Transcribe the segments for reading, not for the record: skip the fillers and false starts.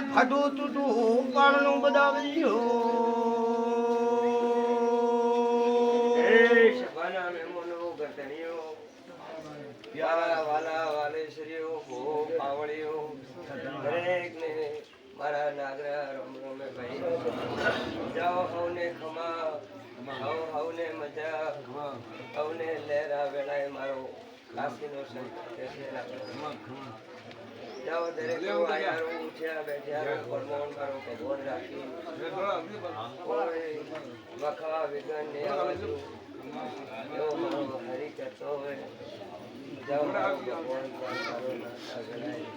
ખાટું તૂટું પાણનું બદાવ્યો સભાના મહેમાનો ગરદણીઓ વાલા વાલા વાલેશ્વરીઓ ભોગ પાવળીઓ દરેકને મારા નાગરા રમ રમે ભાઈ જાઓ હવને ખમા હવને મજા હવને લહેરા વેળાએ મારો કાશીનો સંત જાઓ દરેક આયારો ઉઠ્યા બેઠ્યા પરમોણ મારો ભગવાન રાખી કોઈ વખા વિઘન ને આવજો એવો મારો હરી કરતો હોય જાઓ મારો ભગવાન મારો નાતા ગણાય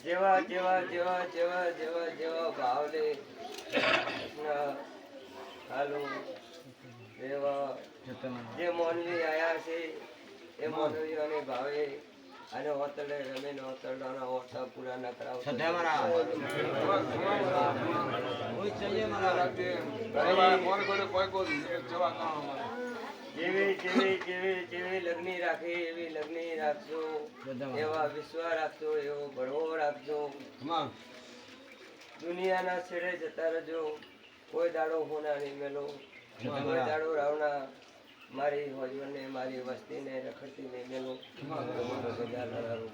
જેવા જેવા જેવા જેવા જેવા જેવા ભાવલે હાલો એવા જે મોનવી આયા છે એ મોનવીઓને ભાવે અને હોતલે રમીને હોતલડાના ઓછા પૂરા ન કરાવ જેવી જેવી જેવી જેવી લગ્ની રાખી એવી લગ્ની રાખજો એવા વિશ્વાસ રાખજો એવો ભળવો રાખજો દુનિયાના છેડે જતા રહેજો કોઈ દાડો હોના નહીં મેલો કોઈ દાડો રાવણા મારી હોજવને મારી વસ્તીને રખડતી નહીં મેલો ગજા લડાવું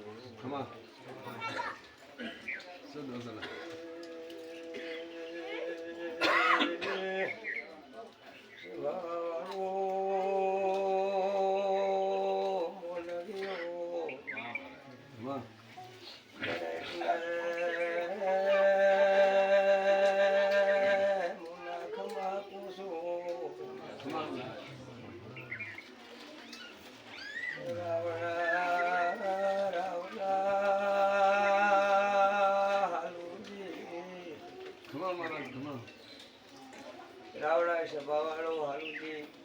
રાવણા સભાવાળો હાલુજી